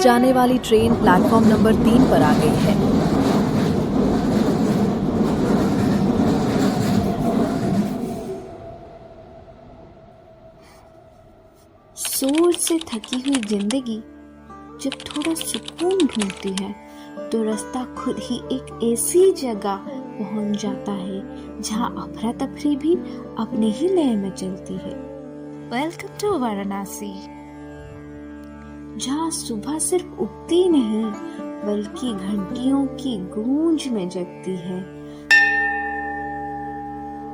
बनारस जाने वाली train platform number 3 पर आ गई है। शोर से थकी हुई जिंदगी जब थोड़ा सुकून ढूंढती है तो रास्ता खुद ही एक ऐसी जगह पहुंच जाता है जहां अफरा तफरी भी अपने ही लय में चलती है। वेलकम टू वाराणसी, जहां सुबह सिर्फ उगती नहीं बल्कि घंटियों की गूंज में जगती है,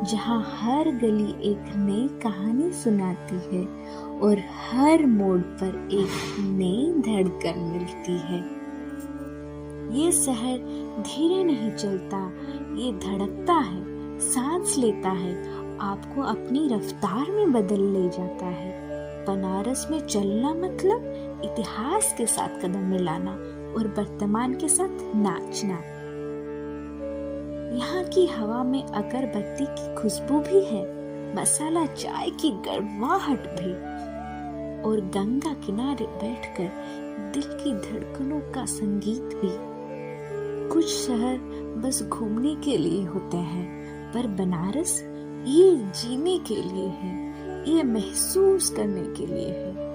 जहां हर गली एक नई कहानी सुनाती है और हर मोड़ पर एक नई धड़कन मिलती है। ये शहर धीरे नहीं चलता, ये धड़कता है, सांस लेता है, आपको अपनी रफ्तार में बदल ले जाता है। बनारस में चलना मतलब इतिहास के साथ कदम मिलाना और वर्तमान के साथ नाचना। यहाँ की हवा में अगरबत्ती की खुशबू भी है, मसाला चाय की गरमाहट भी, और गंगा किनारे बैठकर दिल की धड़कनों का संगीत भी। कुछ शहर बस घूमने के लिए होते हैं, पर बनारस ये जीने के लिए है, ये महसूस करने के लिए है।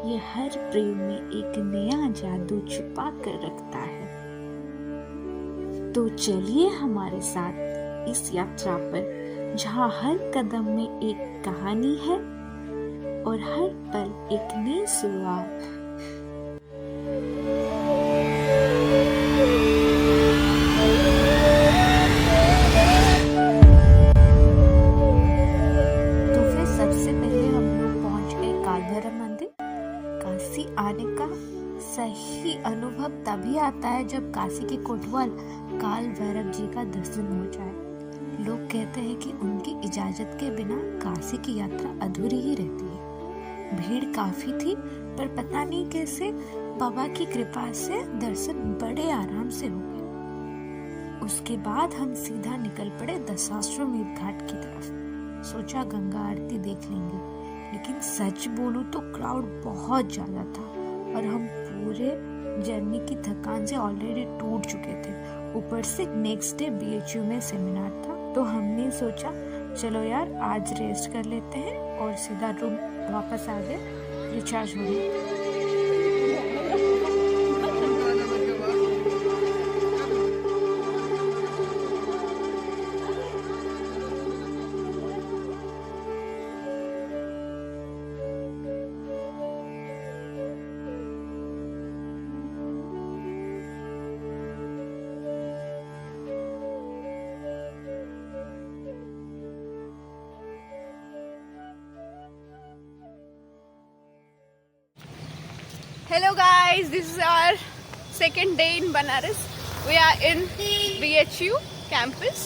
ये हर प्रेम में एक नया जादू छुपा कर रखता है। तो चलिए हमारे साथ इस यात्रा पर, जहाँ हर कदम में एक कहानी है और हर पल एक नई शुरुआत। तो फिर सबसे पहले हम लोग पहुंच गए काल भैरव मंदिर। काशी आने का सही अनुभव तभी आता है जब काशी के कोतवाल काल भैरव जी का दर्शन हो जाए। लोग कहते हैं कि उनकी इजाजत के बिना काशी की यात्रा अधूरी ही रहती है। भीड़ काफी थी, पर पता नहीं कैसे बाबा की कृपा से दर्शन बड़े आराम से हो गए। उसके बाद हम सीधा निकल पड़े दशाश्वमेध घाट की तरफ। सोचा गंगा आरती देख लेंगे, लेकिन सच बोलूं तो क्राउड बहुत ज्यादा था और हम पूरे जर्नी की थकान से ऑलरेडी टूट चुके थे। ऊपर से नेक्स्ट डे BHU में सेमिनार था, तो हमने सोचा चलो यार आज रेस्ट कर लेते हैं और सीधा रूम वापस आ गए, रिचार्ज हो गई। Hello guys, this is our second day in Banaras. We are in BHU campus.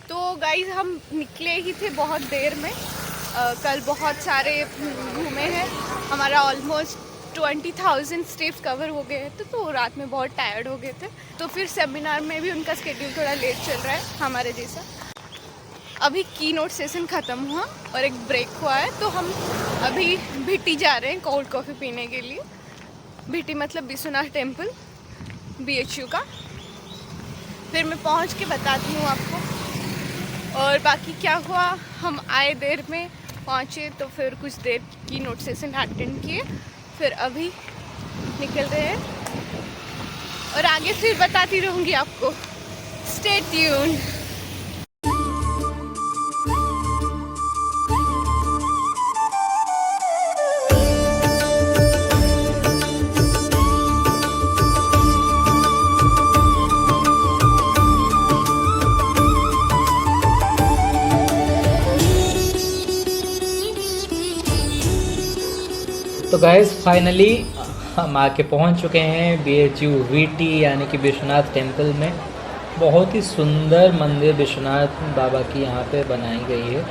तो गाइज हम निकले ही थे बहुत देर में। कल बहुत सारे घूमे हैं, हमारा ऑलमोस्ट 20,000 स्टेप्स कवर हो गए थे, तो रात में बहुत टायर्ड हो गए थे। तो फिर सेमिनार में भी उनका स्केड्यूल थोड़ा लेट चल रहा है हमारे जैसा। अभी की नोट सेशन ख़त्म हुआ और एक ब्रेक हुआ है, तो हम अभी भिटी जा रहे हैं कोल्ड कॉफ़ी पीने के लिए। भिटी मतलब विश्वनाथ टेम्पल BHU का। फिर मैं पहुंच के बताती हूँ आपको। और बाकी क्या हुआ, हम आए देर में, पहुँचे तो फिर कुछ देर की नोट सेशन अटेंड किए, फिर अभी निकल रहे हैं और आगे फिर बताती रहूँगी आपको। Stay tuned. तो गाइस फाइनली हम आके पहुंच चुके हैं BHU VT यानी कि विश्वनाथ टेम्पल में। बहुत ही सुंदर मंदिर विश्वनाथ बाबा की यहाँ पे बनाई गई है,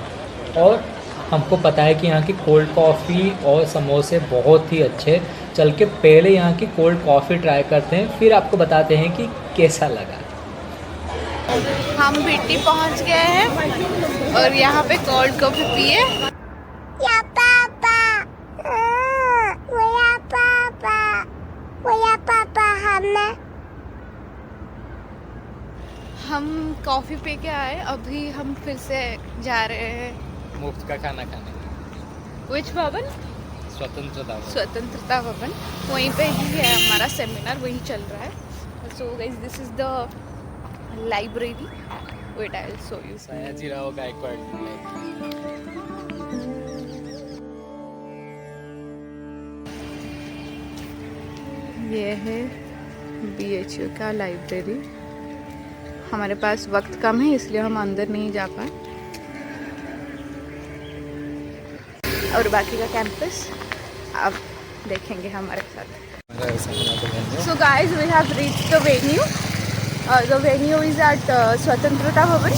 और हमको पता है कि यहाँ की कोल्ड कॉफ़ी और समोसे बहुत ही अच्छे। चल के पहले यहाँ की कोल्ड कॉफ़ी ट्राई करते हैं, फिर आपको बताते हैं कि कैसा लगा। हम भिटी पहुँच गए हैं और यहाँ पे कोल्ड कॉफ़ी पिए। या पापा, वो या पापा, वो या हम कॉफ़ी पी के आए, अभी हम फिर से जा रहे हैं मुफ्त का खाना खाने, विच भवन, स्वतंत्रता भवन। वहीं पे ही है हमारा सेमिनार, वहीं चल रहा है। So guys this is the library, wait I will show you. Sayajirao Gaikwad. ये है BHU का लाइब्रेरी। हमारे पास वक्त कम है इसलिए हम अंदर नहीं जा पाए, और बाकी का कैंपस आप देखेंगे हमारे साथ। So guys, we have reached the venue. The venue is at स्वतंत्रता भवन।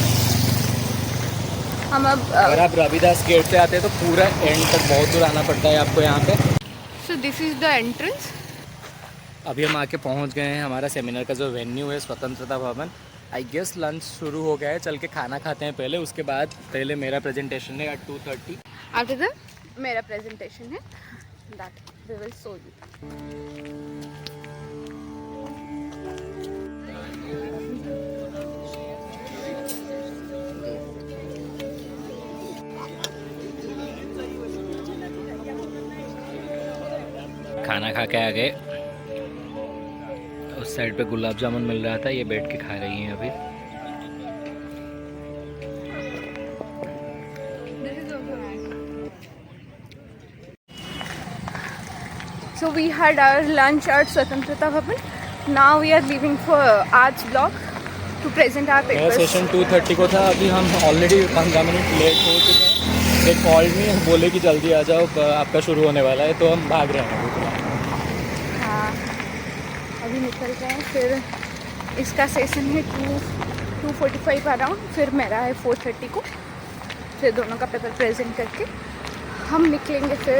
हम अब अगर आप रविदास गेट से आते हैं तो पूरा एंड तक बहुत दूर आना पड़ता है आपको यहाँ पे। So this is the entrance. अभी हम आके पहुँच गए हैं, हमारा सेमिनार का जो वेन्यू है स्वतंत्रता भवन। आई गेस लंच शुरू हो गया है, चल के खाना खाते हैं पहले, उसके बाद पहले मेरा प्रेजेंटेशन है at 2:30। After that मेरा presentation है, that we will show you. खाना खा के आ गए, उस साइड पे गुलाब जामुन मिल रहा था, ये बैठ के खा रही हैं अभी। So we had our lunch at स्वतंत्रता भवन. Now we are leaving for arts block to present our मेरा papers. सेशन 2:30 को था, अभी हम ऑलरेडी 15 मिनट लेट हो चुके हैं। दे कॉल्ड मी, बोले कि जल्दी आ जाओ, आपका शुरू होने वाला है, तो हम भाग रहे हैं अभी। हाँ, अभी निकल गए हैं। फिर इसका सेशन है 2:45 अराउंड, फिर मेरा है 4:30 को। फिर दोनों का पेपर प्रेजेंट करके हम निकलेंगे फिर।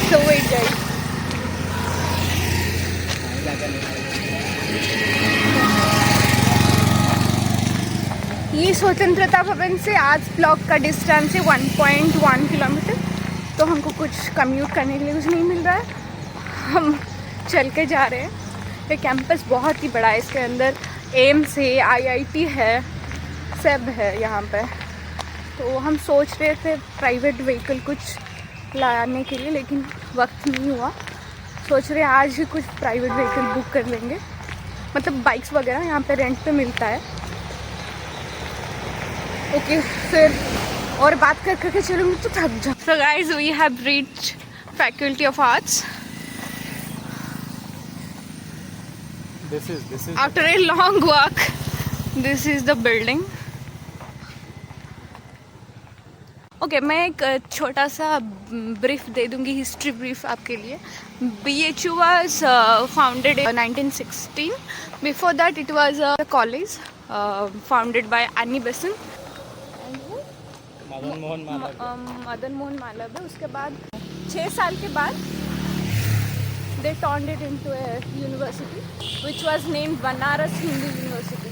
So wait guys. ये स्वतंत्रता भवन से आर्ट्स ब्लॉक का डिस्टेंस है 1.1 किलोमीटर, तो हमको कुछ कम्यूट करने के लिए कुछ नहीं मिल रहा है, हम चल के जा रहे हैं। ये कैंपस बहुत ही बड़ा है, इसके अंदर एम्स है, IIT है, सब है यहाँ पे। तो हम सोच रहे थे प्राइवेट व्हीकल कुछ लाने के लिए, लेकिन वक्त नहीं हुआ। सोच रहे आज ही कुछ प्राइवेट व्हीकल बुक कर लेंगे, मतलब बाइक्स वगैरह यहाँ पे रेंट पे मिलता है। ओके, फिर और बात कर करके चलूँगी तो थक जाऊँ। So guys, we have reached Faculty of Arts. This is After a long walk, this is the building. Okay, मैं एक छोटा सा ब्रीफ दे दूंगी, हिस्ट्री ब्रीफ आपके लिए। BHU was founded in 1916. Before that it was a college founded by Annie Besant and Madan Mohan Malviya. Madan Mohan Malviya. उसके बाद 6 साल के बाद they turned it into a university which was named Banaras Hindu university.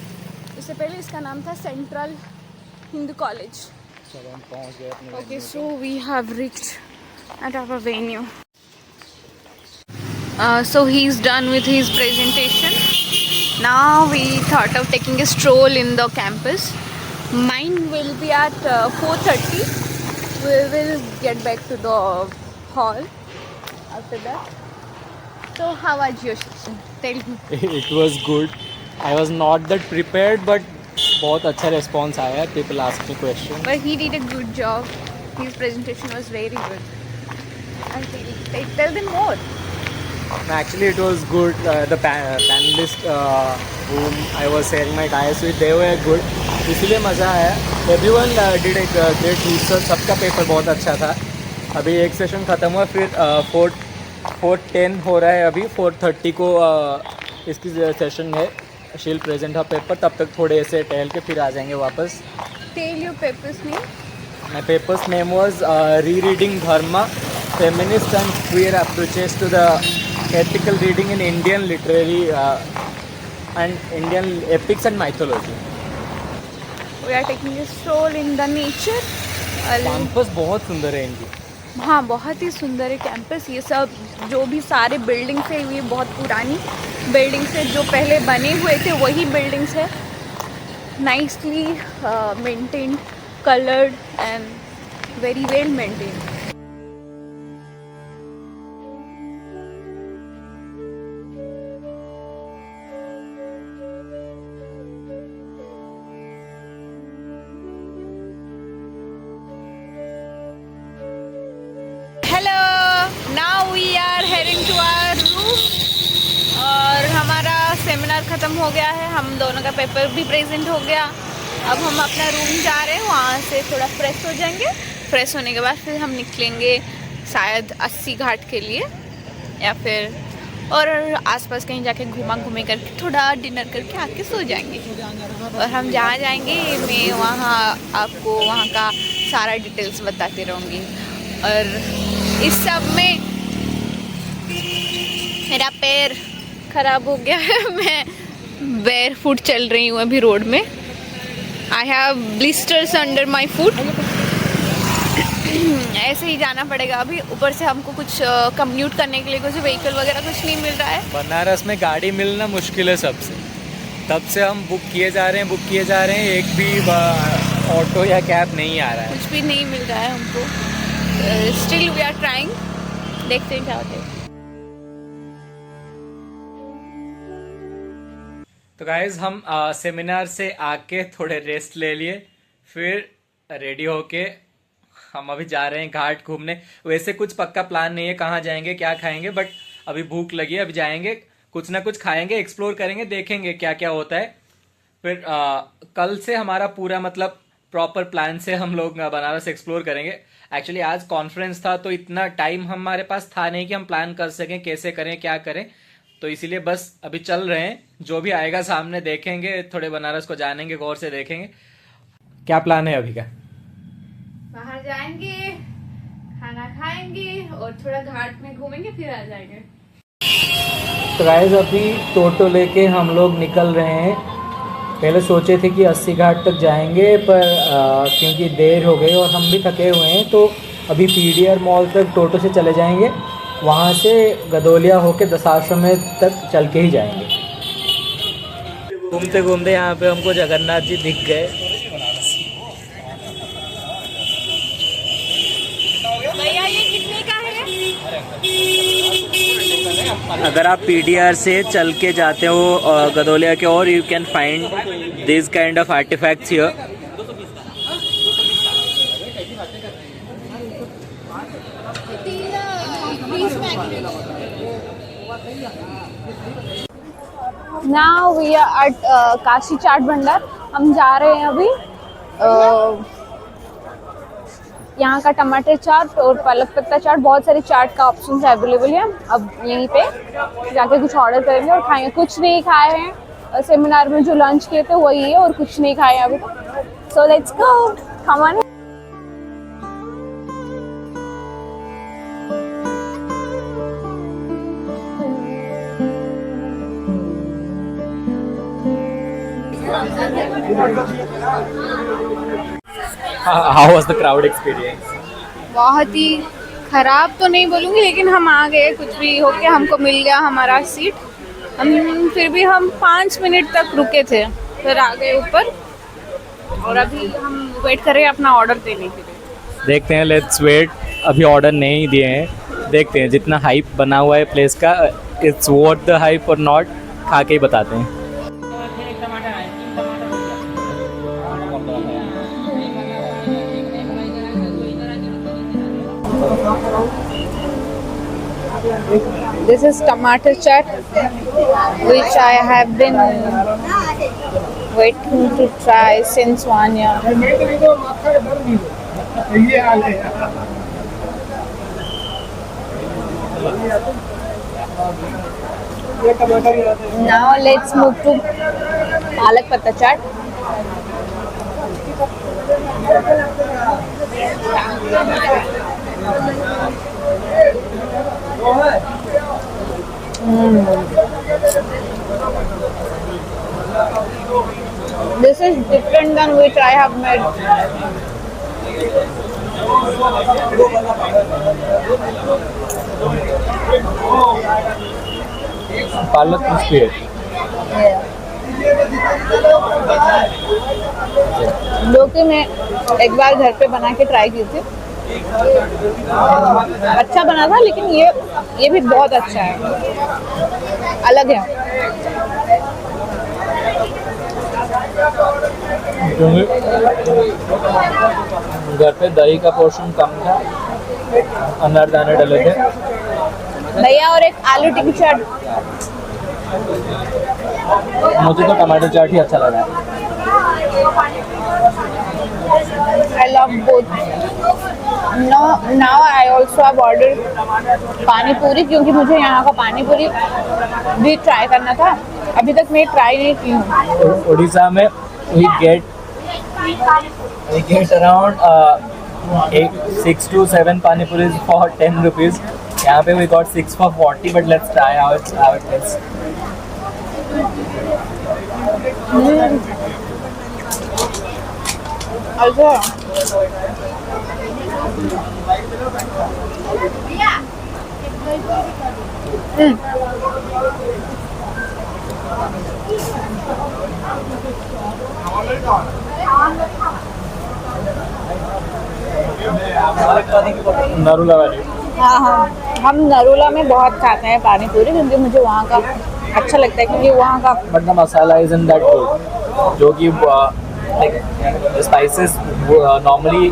इससे पहले इसका नाम था central Hindu college. Okay, so we have reached at our venue. So he's done with his presentation. Now we thought of taking a stroll in the campus. Mine will be at 4:30. We will get back to the hall after that. So how was your session? Tell me. It was good. I was not that prepared, but बहुत अच्छा response आया। People ask me question, But he did a good job. His presentation was very good. And tell them more. actually it was good. The panelists whom I was sharing my dice with, they were good, इसलिए मज़ा आया। Everyone did a great research, सबका paper बहुत अच्छा था। अभी एक session ख़त्म हुआ, फिर 4:10 हो रहा है, अभी 4:30 को इसकी सेशन है। शील प्रेजेंट है पेपर, तब तक थोड़े ऐसे टहल के फिर आ जाएंगे वापस। Tell your papers name. My paper's name was Rereading Dharma, Feminist and Queer Approaches to the Ethical Reading in Indian Literary and Indian Epics and Mythology. We are taking a stroll in the nature. Campus बहुत सुंदर है इनकी। हाँ, बहुत ही सुंदर है campus. ये सब जो भी सारे बिल्डिंग्स है ये बहुत पुरानी बिल्डिंग्स है, जो पहले बने हुए थे वही बिल्डिंग्स है। Nicely maintained, coloured and very well maintained. Now we are heading to our room और हमारा सेमिनार ख़त्म हो गया है, हम दोनों का पेपर भी प्रेजेंट हो गया। अब हम अपना रूम जा रहे हैं, वहाँ से थोड़ा फ्रेश हो जाएंगे। फ्रेश होने के बाद फिर हम निकलेंगे शायद 80 घाट के लिए, या फिर और आसपास कहीं जाके घूमे करके थोड़ा डिनर करके आके सो जाएंगे। और हम जहाँ जाएंगे मैं वहाँ आपको वहाँ का सारा डिटेल्स बताती रहूँगी। और इस सब में मेरा पैर ख़राब हो गया है, मैं बेयर फुट चल रही हूँ अभी रोड में। I have blisters under my foot. ऐसे ही जाना पड़ेगा अभी। ऊपर से हमको कुछ कम्यूट करने के लिए कुछ व्हीकल वगैरह कुछ नहीं मिल रहा है। बनारस में गाड़ी मिलना मुश्किल है सबसे, तब से हम बुक किए जा रहे हैं, एक भी ऑटो या कैब नहीं आ रहा है, कुछ भी नहीं मिल रहा है हमको। स्टिल वी आर ट्राइंग, देखते हैं क्या होता है। तो गाइज हम सेमिनार से आके थोड़े रेस्ट ले लिए, फिर रेडी होके हम अभी जा रहे हैं घाट घूमने। वैसे कुछ पक्का प्लान नहीं है कहाँ जाएंगे क्या खाएंगे, बट अभी भूख लगी है, अभी जाएंगे कुछ ना कुछ खाएंगे, एक्सप्लोर करेंगे, देखेंगे क्या क्या होता है। फिर कल से हमारा पूरा मतलब प्रॉपर प्लान से हम लोग बनारस एक्सप्लोर करेंगे। एक्चुअली आज कॉन्फ्रेंस था तो इतना टाइम हमारे पास था नहीं कि हम प्लान कर सकें कैसे करें क्या करें, तो इसीलिए बस अभी चल रहे हैं। जो भी आएगा सामने देखेंगे, थोड़े बनारस को जानेंगे, गौर से देखेंगे। क्या प्लान है अभी का? बाहर जाएंगे, खाना खाएंगे और थोड़ा घाट में घूमेंगे, फिर आ जाएंगे। तो गाइस अभी टोटो लेके हम लोग निकल रहे हैं। पहले सोचे थे कि 80 घाट तक जाएंगे, पर क्योंकि देर हो गई और हम भी थके हुए हैं, तो अभी पीडीआर मॉल तक टोटो से चले जाएंगे, वहाँ से गदोलिया होके दशाश्वमेध में तक चल के ही जाएंगे। घूमते घूमते यहाँ पे हमको जगन्नाथ जी दिख गए। भैया ये कितने का है? अगर आप पीडीआर से चल के जाते हो गदोलिया के, और you can find this kind of artifacts here. Now we are at Kashi Chaat Bhandar. हम जा रहे हैं अभी। यहाँ का टमाटर चाट और पालक पत्ता चाट, बहुत सारे चाट का ऑप्शन अवेलेबल है। अब यहीं पे जाके कुछ ऑर्डर करेंगे और खाएंगे। कुछ नहीं खाए हैं, सेमिनार में जो लंच किए थे वही है, और कुछ नहीं खाए अभी। So let's go, come on. How was the crowd experience? बहुत ही खराब तो नहीं बोलूँगी, लेकिन हम आ गए, कुछ भी हो गया, हमको मिल गया हमारा सीट। हम फिर भी हम 5 मिनट तक रुके थे, फिर आ गए ऊपर, और अभी हम वेट कर रहे हैं अपना ऑर्डर देने के लिए। देखते हैं, लेट्स वेट। अभी ऑर्डर नहीं दिए हैं, देखते हैं जितना हाइप बना हुआ है प्लेस का, इट्स वर्थ द हाइप और नॉट, खा के ही बताते हैं। This is tomato chaat, which I have been waiting to try since 1 year. Now let's move to palak patta chaat. This is different than which I have made. पालक crispy है। जो कि मैं एक बार घर पे बना के ट्राई की थी, अच्छा बना था, लेकिन ये भी बहुत अच्छा है, अलग है। क्योंकि घर पे दही का पोर्शन कम था, अनारदाने डले थे। भैया और एक आलू टिक्की चाट। मुझे तो टमाटर चाट ही अच्छा लगा है। I love both. Now I also have ordered पानी पूरी, क्योंकि मुझे यहाँ का पानी पूरी भी ट्राई करना था। अभी तक मैं ट्राई नहीं की हूँ। उड़ीसा में we get around 6 to 7 pani puris for 10 rupees. यहाँ पे we got 6 for 40, but let's try how it is. अच्छा, नरूला वाली। हाँ हाँ, हम नरूला में बहुत खाते हैं पानी पूरी, क्योंकि मुझे वहाँ का अच्छा लगता है, क्योंकि वहाँ का but the masala is in that good, जो कि like spices normally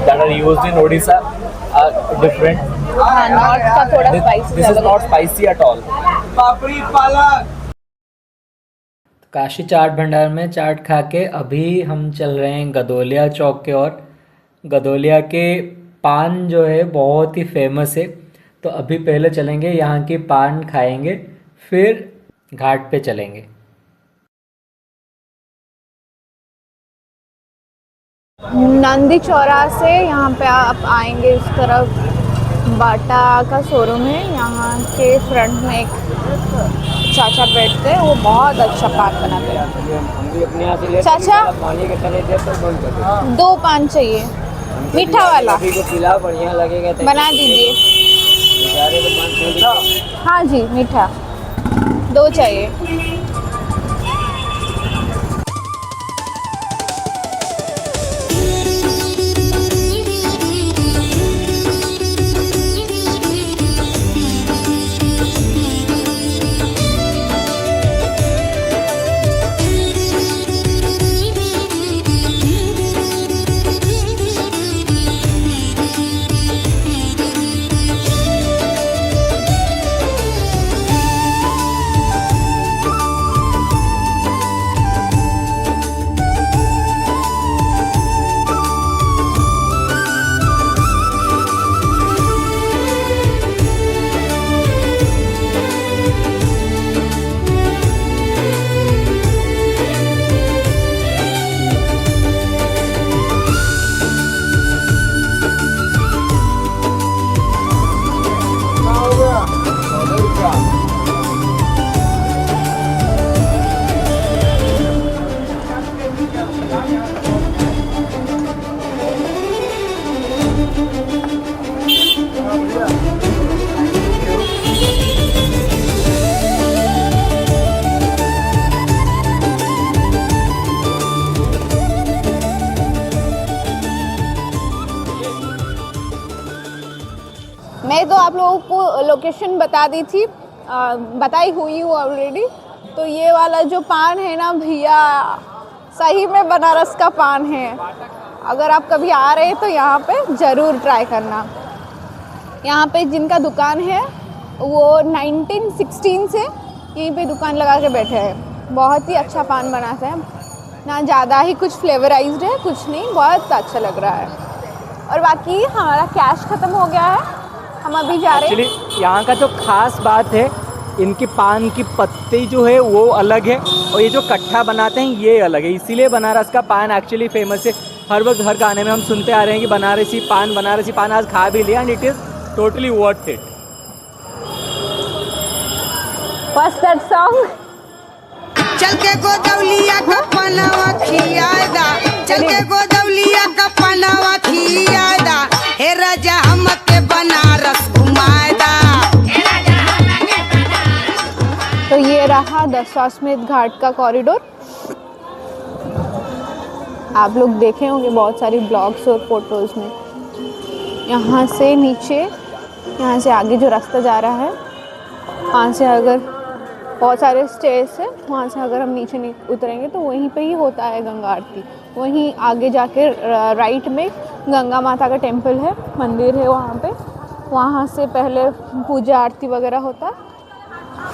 that are used in Odisha are different. हाँ, नॉर्थ का थोड़ा spicy This is not spicy at all. Kashi Chaat Bhandar में चाट खा के अभी हम चल रहे हैं गदोलिया चौक के ओर। गदोलिया के पान जो है बहुत ही फेमस है, तो अभी पहले चलेंगे यहाँ की पान खाएंगे, फिर घाट पे चलेंगे। नंदी चौराहे यहाँ पे आप आएंगे, इस तरफ बाटा का शोरूम है, यहाँ के फ्रंट में एक चाचा बैठते हैं, वो बहुत अच्छा पान बनाते हैं। चाचा 2 पान चाहिए, मीठा वाला बढ़िया लगेगा तो बना दीजिए। हाँ जी, मीठा 2 चाहिए। मैं तो आप लोगों को लोकेशन बता दी थी, बताई हुई हूँ ऑलरेडी। तो ये वाला जो पान है ना भैया, सही में बनारस का पान है। अगर आप कभी आ रहे हैं तो यहाँ पे ज़रूर ट्राई करना। यहाँ पे जिनका दुकान है वो 1916 से यहीं पे दुकान लगा के बैठे हैं। बहुत ही अच्छा पान बनाते हैं, ना ज़्यादा ही कुछ फ्लेवराइज्ड है, कुछ नहीं, बहुत अच्छा लग रहा है। और बाकी हमारा कैश ख़त्म हो गया है, हम अभी जा रहे हैं। एक्चुअली यहाँ का जो खास बात है, इनकी पान की पत्ती जो है वो अलग है, और ये जो कट्ठा बनाते हैं ये अलग है। इसीलिए बनारस का पान एक्चुअली फेमस है। हर वक्त हर गाने में हम सुनते आ रहे हैं कि बनारसी पान आज खा भी लिया, and it is totally worth it. What's that song? चल के गोदौलिया का पनावा खियादा, चल के गोदौलिया का पनावा खियादा, हे राजा हमके बनारस घुमाएदा। तो ये रहा दशाश्वमेध घाट का कॉरिडोर। आप लोग देखे होंगे बहुत सारी ब्लॉग्स और फोटोज़ में। यहाँ से नीचे, यहाँ से आगे जो रास्ता जा रहा है, वहाँ से अगर बहुत सारे स्टेयर्स है, वहाँ से अगर हम नीचे उतरेंगे तो वहीं पे ही होता है गंगा आरती। वहीं आगे जाके राइट में गंगा माता का टेम्पल है, मंदिर है वहाँ पे। वहाँ से पहले पूजा आरती वगैरह होता है,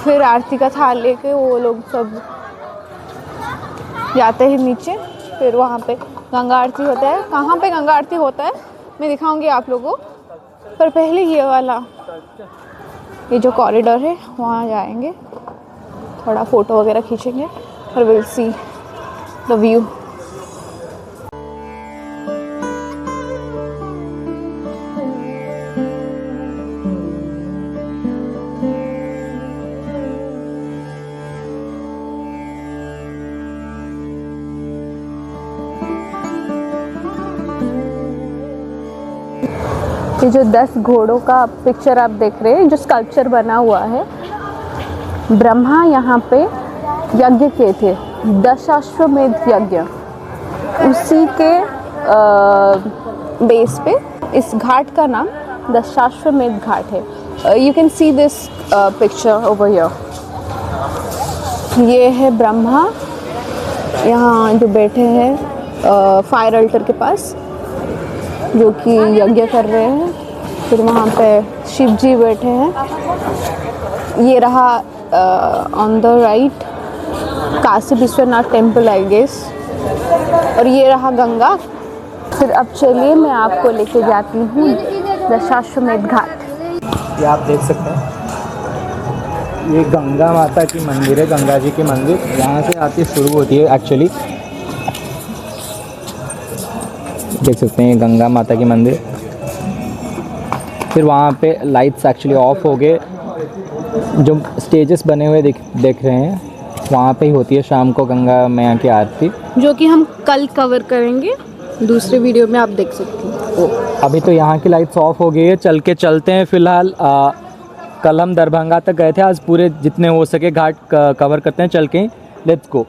फिर आरती का थाल लेके वो लोग सब जाते हैं नीचे, फिर वहाँ पे गंगा आरती होता है। कहाँ पे गंगा आरती होता है मैं दिखाऊंगी आप लोगों को, पर पहले ये वाला, ये जो कॉरिडोर है वहाँ जाएंगे, थोड़ा फ़ोटो वगैरह खींचेंगे और विल सी द व्यू। ये जो 10 घोड़ों का पिक्चर आप देख रहे हैं, जो स्कल्पचर बना हुआ है, ब्रह्मा यहाँ पे यज्ञ किए थे, दशाश्वमेध यज्ञ। उसी के बेस पे इस घाट का नाम दशाश्वमेध घाट है। You can see this picture over here. ये है ब्रह्मा यहाँ जो बैठे हैं फायर अल्टर के पास, जो कि यज्ञ कर रहे हैं। फिर वहाँ पे शिव जी बैठे हैं। ये रहा on the right Kashi Vishwanath temple I guess, और ये रहा गंगा। फिर अब चलिए मैं आपको लेके जाती हूँ दशाश्वमेध घाट। ये आप देख सकते हैं, ये गंगा माता की मंदिर है, गंगा जी की मंदिर। यहाँ से आरती शुरू होती है एक्चुअली, देख सकते हैं, गंगा माता की मंदिर। फिर वहाँ पे लाइट्स एक्चुअली ऑफ हो गए, जो स्टेजेस बने हुए देख रहे हैं, वहाँ पे ही होती है शाम को गंगा मैया की आरती, जो कि हम कल कवर करेंगे दूसरे वीडियो में, आप देख सकते हैं। अभी तो यहाँ की लाइट्स ऑफ हो गई है, चलते हैं फिलहाल। कल हम दरभंगा तक गए थे, आज पूरे जितने हो सके घाट कवर करते हैं, चल के लेट्स गो।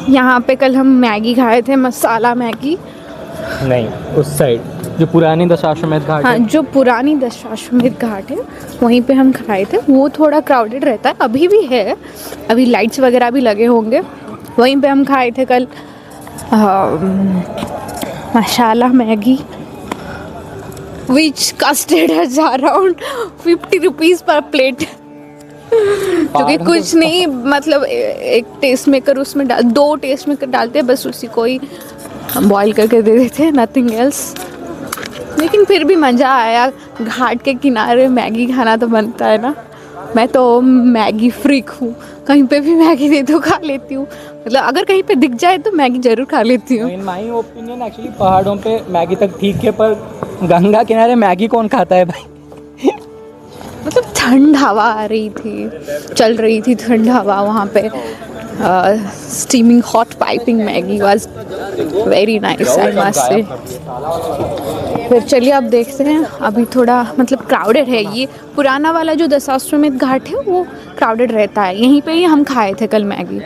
यहाँ पे कल हम मैगी खाए थे, मसाला मैगी। नहीं, उस साइड जो पुरानी दशाश्वमेध घाट हाँ, है। जो पुरानी दशाश्वमेध घाट है वहीं पे हम खाए थे। वो थोड़ा क्राउडेड रहता है, अभी भी है, अभी लाइट्स वगैरह भी लगे होंगे। वहीं पे हम खाए थे कल मसाला मैगी, विच कॉस्टेड अस अराउंड 50 रुपीज़ पर प्लेट। क्योंकि कुछ नहीं, मतलब एक टेस्ट मेकर उसमें दो टेस्ट मेकर डालते हैं, बस उसी को ही बॉईल करके दे देते हैं, नथिंग एल्स। लेकिन फिर भी मज़ा आया। घाट के किनारे मैगी खाना तो बनता है ना। मैं तो मैगी फ्रीक हूँ, कहीं पे भी मैगी दे दो खा लेती हूँ। मतलब अगर कहीं पे दिख जाए तो मैगी ज़रूर खा लेती हूँ। इन माई ओपिनियन एक्चुअली पहाड़ों पे मैगी तक ठीक है, पर गंगा किनारे मैगी कौन खाता है भाई। मतलब ठंड हवा आ रही थी, चल रही थी ठंड हवा वहाँ पे। Steaming hot piping Maggi was very nice, I must say. फिर चलिए अब देखते हैं। अभी थोड़ा मतलब क्राउडेड है। ये पुराना वाला जो दशाश्वमेध घाट है वो क्राउडेड रहता है। यहीं पे ही हम खाए थे कल मैगी।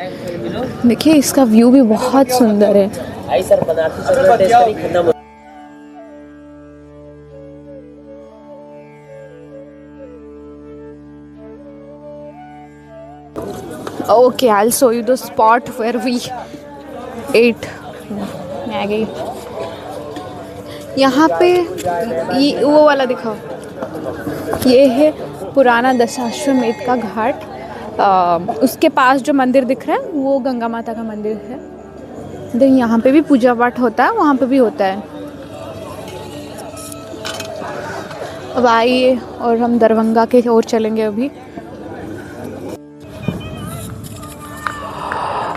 देखिए इसका व्यू भी बहुत सुंदर है। Okay, I'll show you the spot where we ate Maggie. यहाँ पे ये वो वाला दिखाओ, ये है पुराना दशाश्वमेध का घाट। उसके पास जो मंदिर दिख रहा है वो गंगा माता का मंदिर है। देन यहाँ पे भी पूजा पाठ होता है, वहाँ पे भी होता है। अब आइए और हम दरभंगा के ओर चलेंगे अभी।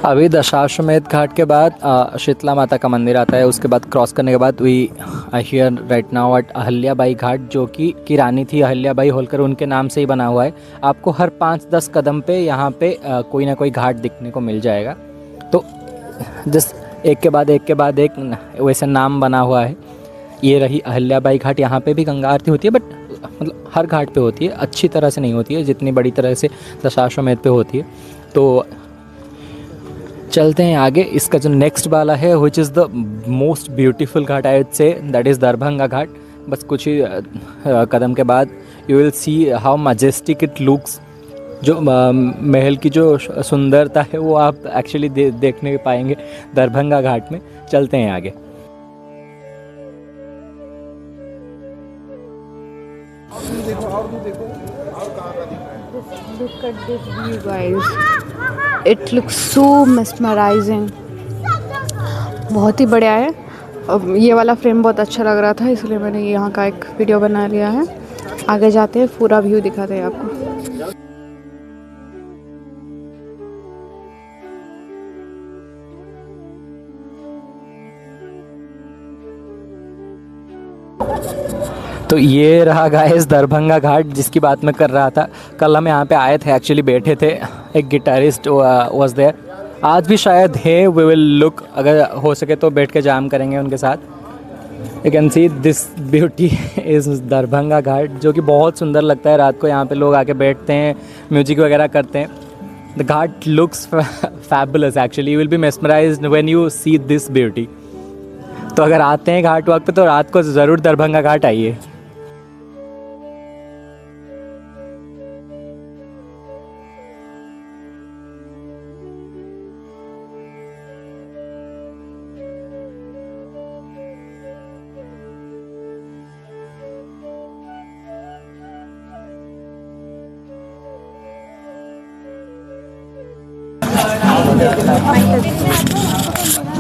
अभी दशाश्वमेध घाट के बाद शीतला माता का मंदिर आता है। उसके बाद क्रॉस करने के बाद we here right now at Ahilyabai Ghat, जो कि रानी थी अहल्याबाई होलकर, उनके नाम से ही बना हुआ है। आपको हर 5-10 कदम पे यहाँ पे कोई ना कोई घाट दिखने को मिल जाएगा। तो जस्ट एक के बाद एक वैसे नाम बना हुआ है। ये रही अहल्याबाई घाट। यहाँ पे भी गंगा आरती होती है, बट मतलब हर घाट पे होती है, अच्छी तरह से नहीं होती है जितनी बड़ी तरह से दशाश्वमेध पे होती है। तो चलते हैं आगे। इसका जो नेक्स्ट वाला है which is the most beautiful ghat I would say, that is Darbhanga Ghat. बस कुछ ही कदम के बाद you will see how majestic it looks. जो महल की जो सुंदरता है वो आप एक्चुअली देखने पाएंगे दरभंगा घाट में। चलते हैं आगे। Look at this view, guys. It looks so mesmerizing. बहुत ही बढ़िया है। अब ये वाला फ्रेम बहुत अच्छा लग रहा था, इसलिए मैंने यहाँ का एक वीडियो बना लिया है। आगे जाते हैं, पूरा व्यू दिखाते हैं आपको। तो ये रहा गाइस दरभंगा घाट जिसकी बात मैं कर रहा था। कल हम यहाँ पे आए थे, एक्चुअली बैठे थे, एक गिटारिस्ट वाज देयर। आज भी शायद है, वी विल लुक, अगर हो सके तो बैठ के जाम करेंगे उनके साथ। You can see this beauty is Darbhanga Ghat, जो कि बहुत सुंदर लगता है। रात को यहाँ पे लोग आके बैठते हैं, म्यूजिक वगैरह करते हैं। The Ghat looks fabulous actually, you will be mesmerised when you see this beauty. तो अगर आते हैं घाट वक्त पे तो रात को ज़रूर दरभंगा घाट आइए।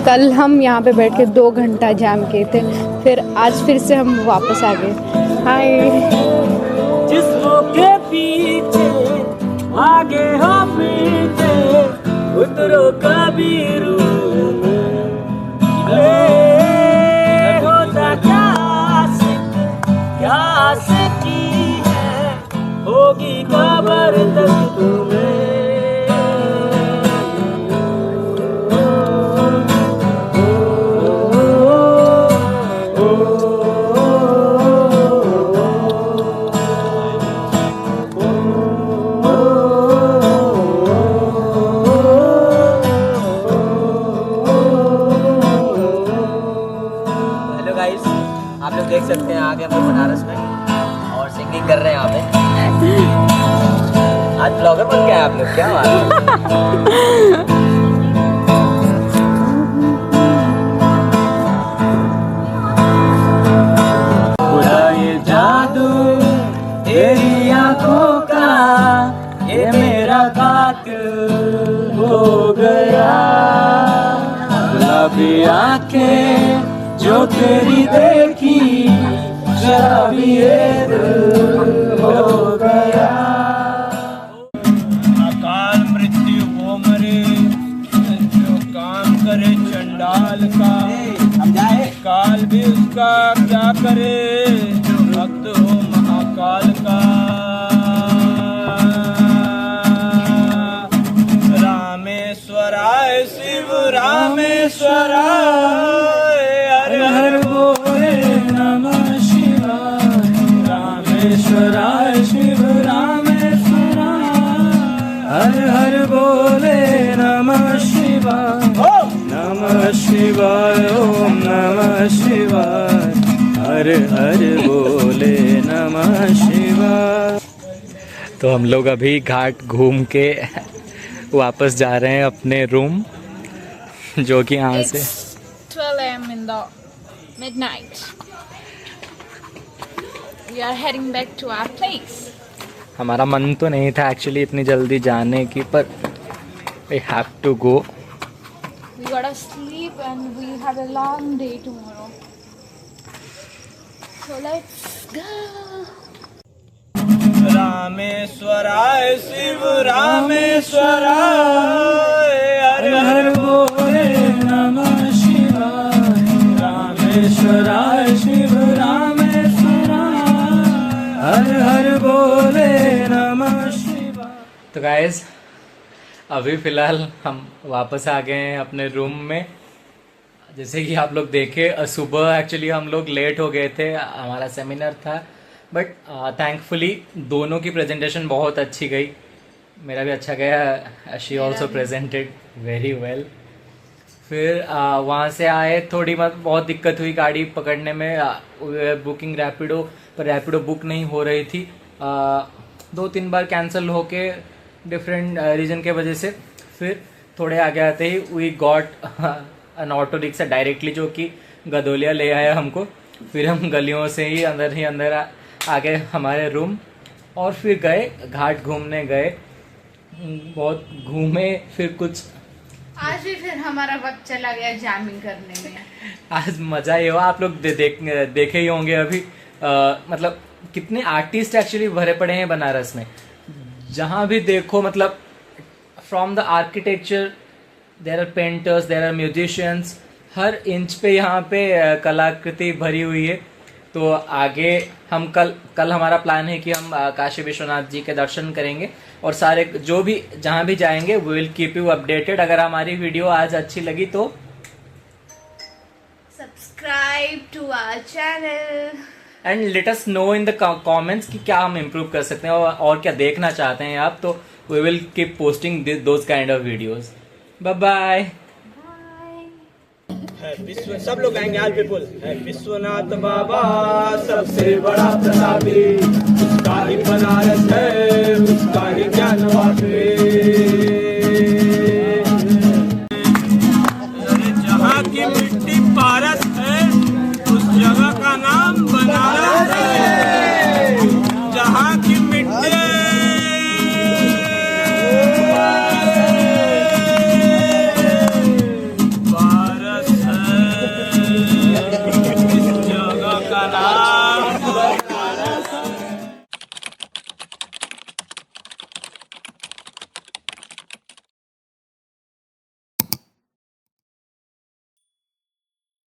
कल हम यहाँ पे बैठ के 2 घंटा जाम किए थे, फिर आज फिर से हम वापस आ गए। हाय। जिसको के पीछे आगे हो पीछे उतरो कबीरू होता क्या आशिकी है, होगी खबर तक तुम्हें। आप लोग देख सकते हैं आगे हम लोग बनारस में और सिंगिंग कर रहे हैं यहाँ पे। आज ब्लॉगर बन गया आप लोग, क्या बात है। पूरा ये जादू तेरी आंखों का, ये मेरा कातिल हो गया। गुलाबी आंखें जो तेरी देखी, शराबी ये दिल हो गया। अकाल मृत्यु हो मरे, जो काम करे चंडाल का, काल भी उसका क्या करे, जो भक्त हो महाकाल का। रामेश्वराय शिव रामेश्वराय, हर बोले नमः शिवाय। रामेश्वराय शिव रामेश्वराय, हर हर बोले नमः शिवाय। नमः शिवाय, ओम नमः शिवाय, हर हर बोले नमः शिवाय। तो हम लोग अभी घाट घूम के वापस जा रहे हैं अपने रूम, जो कि यहाँ से 12 a.m. in the midnight. We are heading back to our place. हमारा मन तो नहीं था एक्चुअली इतनी जल्दी जाने की, पर we have to go. We gotta sleep and we have a long day tomorrow. So let's go. रामेश्वराय Shiv रामेश्वराय, हर हर बोले नमः शिवाय, रामेश्वराय शिव रामेश्वराय, हर हर बोले नमः शिवाय। तो गाइस अभी फ़िलहाल हम वापस आ गए हैं अपने रूम में। जैसे कि आप लोग देखे सुबह एक्चुअली हम लोग लेट हो गए थे, हमारा सेमिनार था, बट थैंकफुली दोनों की प्रेजेंटेशन बहुत अच्छी गई, मेरा भी अच्छा गया। She also presented very well. फिर वहाँ से आए, थोड़ी बहुत दिक्कत हुई गाड़ी पकड़ने में, बुकिंग रैपिडो पर रैपिडो बुक नहीं हो रही थी, 2-3 बार कैंसिल होके डिफरेंट रीजन के वजह से। फिर थोड़े आगे आते ही we got an auto rickshaw directly, जो कि गदोलिया ले आया हमको। फिर हम गलियों से ही अंदर आ गए हमारे रूम, और फिर गए घाट घूमने गए, बहुत घूमे। फिर कुछ आज भी फिर हमारा वक्त चला गया जैमिंग करने में। आज मज़ा ये हुआ, आप लोग देखे ही होंगे अभी, मतलब कितने आर्टिस्ट एक्चुअली भरे पड़े हैं बनारस में। जहाँ भी देखो मतलब from the architecture there are painters, there are musicians, हर इंच पे यहाँ पे कलाकृति भरी हुई है। तो आगे हम कल हमारा प्लान है कि हम काशी विश्वनाथ जी के दर्शन करेंगे, और सारे जो भी जहाँ भी जाएंगे we will keep you updated. अगर हमारी वीडियो आज अच्छी लगी तो subscribe to our channel and let us know in the comments कि क्या हम इम्प्रूव कर सकते हैं और क्या देखना चाहते हैं आप। तो we will keep posting those kind of videos. Bye bye. विश्व सब लोग आएंगे आज पीपुल है विश्वनाथ बाबा सबसे बड़ा प्रतापी, उसका ही बनारस है, उसका ही ज्ञान वापे।